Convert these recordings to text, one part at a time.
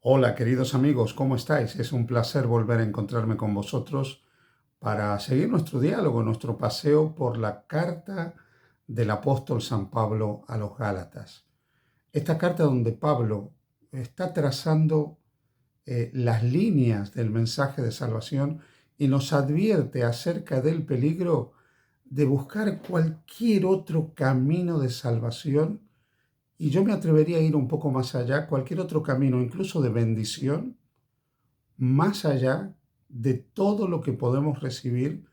Hola queridos amigos, ¿cómo estáis? Es un placer volver a encontrarme con vosotros para seguir nuestro diálogo, nuestro paseo por la carta del apóstol San Pablo a los Gálatas. Esta carta donde Pablo está trazando las líneas del mensaje de salvación y nos advierte acerca del peligro de buscar cualquier otro camino de salvación, y yo me atrevería a ir un poco más allá, cualquier otro camino, incluso de bendición, más allá de todo lo que podemos recibir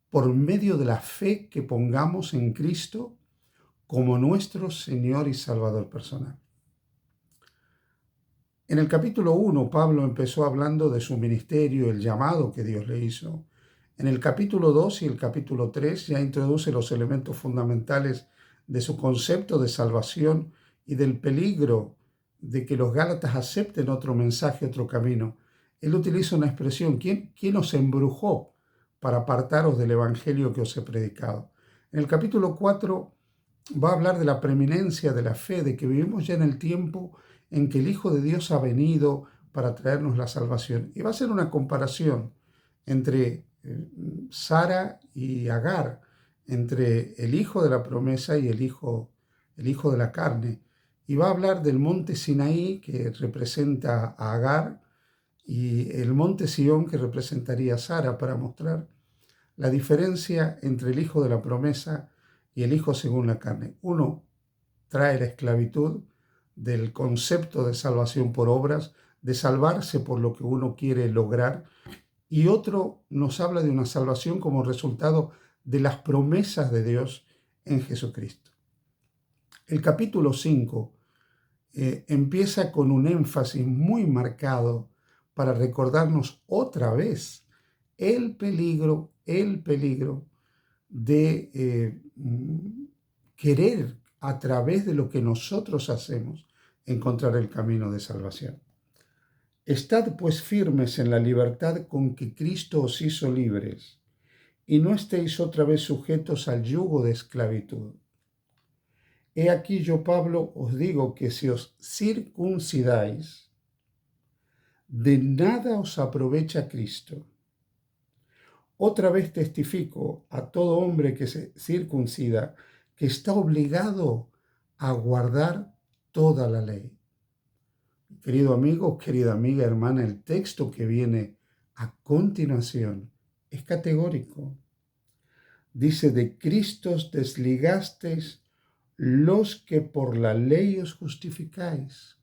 por medio de la fe que pongamos en Cristo como nuestro Señor y Salvador personal. En el capítulo 1, Pablo empezó hablando de su ministerio, el llamado que Dios le hizo. En el capítulo 2 y el capítulo 3 ya introduce los elementos fundamentales de su concepto de salvación y del peligro de que los Gálatas acepten otro mensaje, otro camino. Él utiliza una expresión: ¿quién os embrujó para apartaros del evangelio que os he predicado? En el capítulo 4 va a hablar de la preeminencia de la fe, de que vivimos ya en el tiempo en que el Hijo de Dios ha venido para traernos la salvación. Y va a ser una comparación entre Sara y Agar, entre el hijo de la promesa y el hijo de la carne. Y va a hablar del monte Sinaí, que representa a Agar, y el monte Sión, que representaría a Sara, para mostrar la diferencia entre el hijo de la promesa y el hijo según la carne. Uno trae la esclavitud del concepto de salvación por obras, de salvarse por lo que uno quiere lograr, y otro nos habla de una salvación como resultado de las promesas de Dios en Jesucristo. El capítulo 5 empieza con un énfasis muy marcado para recordarnos otra vez el peligro de querer, a través de lo que nosotros hacemos, encontrar el camino de salvación. Estad pues firmes en la libertad con que Cristo os hizo libres, y no estéis otra vez sujetos al yugo de esclavitud. He aquí yo, Pablo, os digo que si os circuncidáis, de nada os aprovecha Cristo. Otra vez testifico a todo hombre que se circuncida que está obligado a guardar toda la ley. Querido amigo, querida amiga, hermana, el texto que viene a continuación es categórico. Dice: de Cristo os desligasteis los que por la ley os justificáis,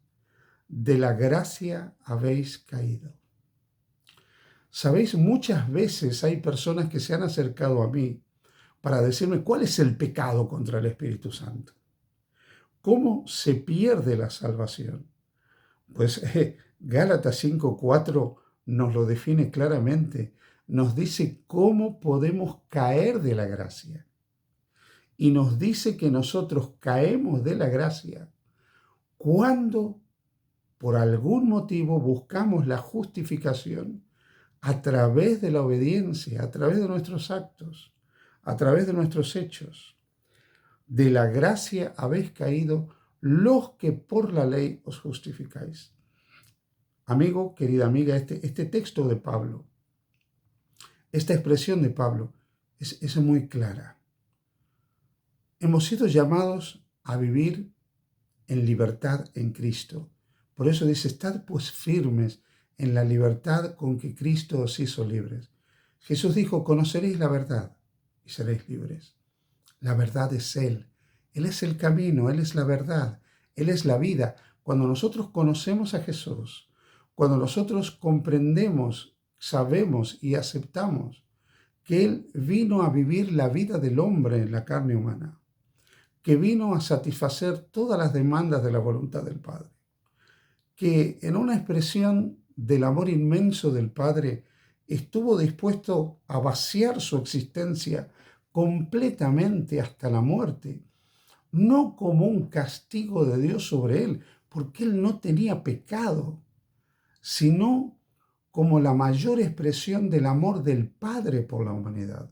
de la gracia habéis caído. Sabéis, muchas veces hay personas que se han acercado a mí para decirme cuál es el pecado contra el Espíritu Santo. ¿Cómo se pierde la salvación? Pues Gálatas 5:4 nos lo define claramente. Nos dice cómo podemos caer de la gracia. Y nos dice que nosotros caemos de la gracia cuando por algún motivo buscamos la justificación a través de la obediencia, a través de nuestros actos, a través de nuestros hechos. De la gracia habéis caído los que por la ley os justificáis. Amigo, querida amiga, este texto de Pablo, esta expresión de Pablo es muy clara. Hemos sido llamados a vivir en libertad en Cristo. Por eso dice: estad pues firmes en la libertad con que Cristo os hizo libres. Jesús dijo: conoceréis la verdad y seréis libres. La verdad es Él. Él es el camino, Él es la verdad, Él es la vida. Cuando nosotros conocemos a Jesús, cuando nosotros comprendemos, sabemos y aceptamos que Él vino a vivir la vida del hombre en la carne humana, que vino a satisfacer todas las demandas de la voluntad del Padre, que en una expresión del amor inmenso del Padre estuvo dispuesto a vaciar su existencia completamente hasta la muerte, no como un castigo de Dios sobre él, porque él no tenía pecado, sino como la mayor expresión del amor del Padre por la humanidad.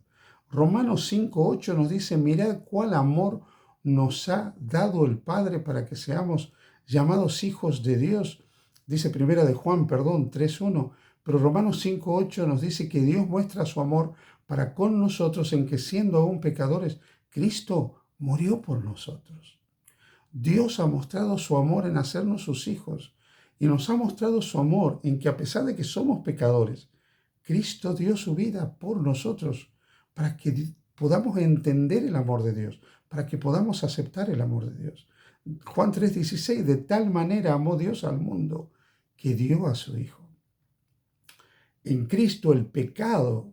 Romanos 5:8 nos dice: mirad cuál amor nos ha dado el Padre para que seamos llamados hijos de Dios, Dice Primera de Juan, 3:1, pero Romanos 5:8 nos dice que Dios muestra su amor para con nosotros en que siendo aún pecadores, Cristo murió por nosotros. Dios ha mostrado su amor en hacernos sus hijos y nos ha mostrado su amor en que a pesar de que somos pecadores, Cristo dio su vida por nosotros para que podamos entender el amor de Dios, para que podamos aceptar el amor de Dios. Juan 3:16, de tal manera amó Dios al mundo que dio a su Hijo. En Cristo el pecado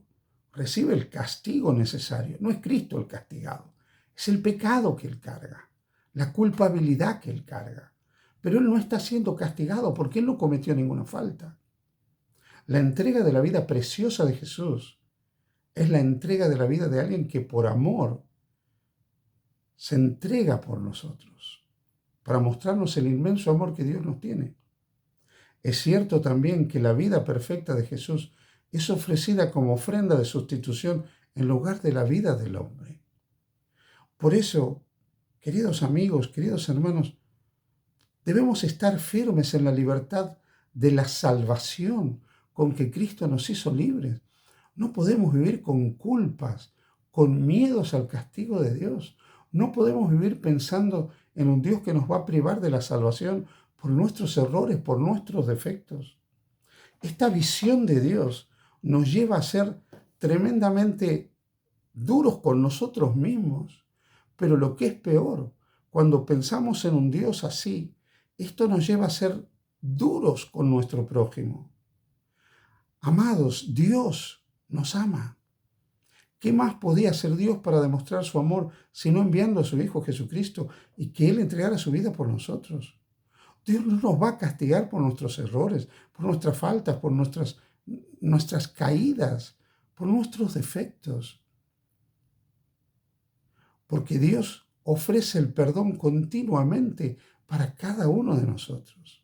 recibe el castigo necesario. No es Cristo el castigado, es el pecado que Él carga, la culpabilidad que Él carga. Pero Él no está siendo castigado porque Él no cometió ninguna falta. La entrega de la vida preciosa de Jesús es la entrega de la vida de alguien que por amor se entrega por nosotros, para mostrarnos el inmenso amor que Dios nos tiene. Es cierto también que la vida perfecta de Jesús es ofrecida como ofrenda de sustitución en lugar de la vida del hombre. Por eso, queridos amigos, queridos hermanos, debemos estar firmes en la libertad de la salvación con que Cristo nos hizo libres. No podemos vivir con culpas, con miedos al castigo de Dios. No podemos vivir pensando en un Dios que nos va a privar de la salvación por nuestros errores, por nuestros defectos. Esta visión de Dios nos lleva a ser tremendamente duros con nosotros mismos. Pero lo que es peor, cuando pensamos en un Dios así, esto nos lleva a ser duros con nuestro prójimo. Amados, Dios nos ama. ¿Qué más podía hacer Dios para demostrar su amor sino enviando a su Hijo Jesucristo y que Él entregara su vida por nosotros? Dios no nos va a castigar por nuestros errores, por nuestras faltas, por nuestras caídas, por nuestros defectos. Porque Dios ofrece el perdón continuamente para cada uno de nosotros.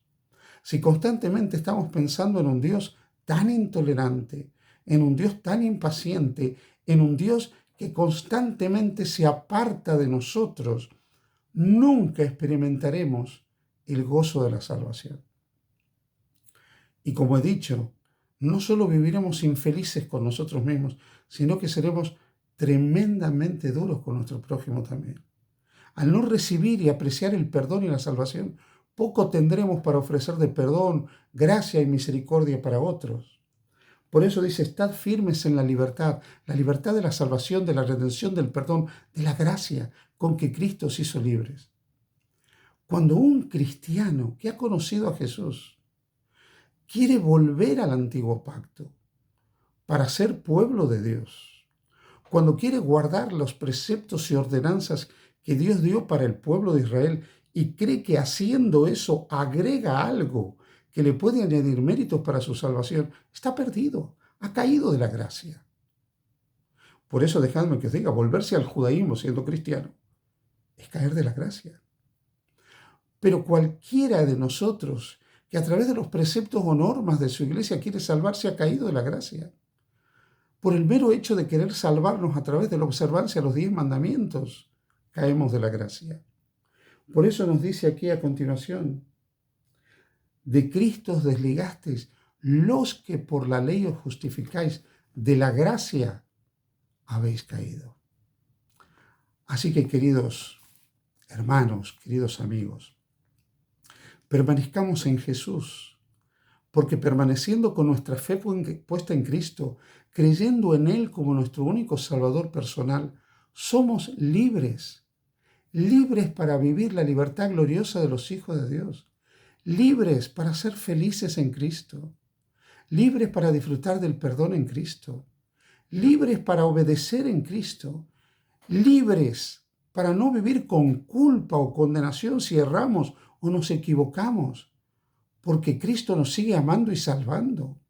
Si constantemente estamos pensando en un Dios tan intolerante, en un Dios tan impaciente, en un Dios que constantemente se aparta de nosotros, nunca experimentaremos el gozo de la salvación. Y como he dicho, no solo viviremos infelices con nosotros mismos, sino que seremos tremendamente duros con nuestro prójimo también. Al no recibir y apreciar el perdón y la salvación, poco tendremos para ofrecer de perdón, gracia y misericordia para otros. Por eso dice, estad firmes en la libertad de la salvación, de la redención, del perdón, de la gracia con que Cristo os hizo libres. Cuando un cristiano que ha conocido a Jesús quiere volver al antiguo pacto para ser pueblo de Dios, cuando quiere guardar los preceptos y ordenanzas que Dios dio para el pueblo de Israel y cree que haciendo eso agrega algo que le puede añadir méritos para su salvación, está perdido, ha caído de la gracia. Por eso dejadme que os diga, volverse al judaísmo siendo cristiano es caer de la gracia. Pero cualquiera de nosotros que a través de los preceptos o normas de su iglesia quiere salvarse ha caído de la gracia. Por el mero hecho de querer salvarnos a través de la observancia de los 10 mandamientos, caemos de la gracia. Por eso nos dice aquí a continuación, de Cristo os desligasteis, los que por la ley os justificáis, de la gracia habéis caído. Así que, queridos hermanos, queridos amigos, permanezcamos en Jesús, porque permaneciendo con nuestra fe puesta en Cristo, creyendo en Él como nuestro único Salvador personal, somos libres, libres para vivir la libertad gloriosa de los hijos de Dios, libres para ser felices en Cristo, libres para disfrutar del perdón en Cristo, libres para obedecer en Cristo, libres para no vivir con culpa o condenación si erramos o nos equivocamos, porque Cristo nos sigue amando y salvando,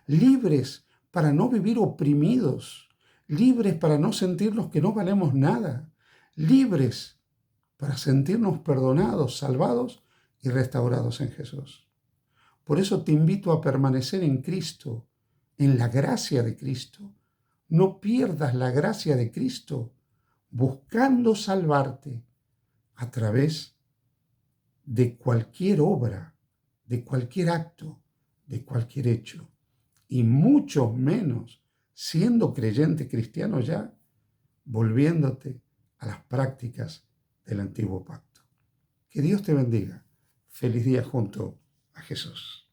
libres para no vivir oprimidos, libres para no sentirnos que no valemos nada, libres para sentirnos perdonados, salvados y restaurados en Jesús. Por eso te invito a permanecer en Cristo, en la gracia de Cristo. No pierdas la gracia de Cristo buscando salvarte a través de cualquier obra de cualquier acto, de cualquier hecho, y mucho menos siendo creyente cristiano ya, volviéndote a las prácticas del antiguo pacto. Que Dios te bendiga. Feliz día junto a Jesús.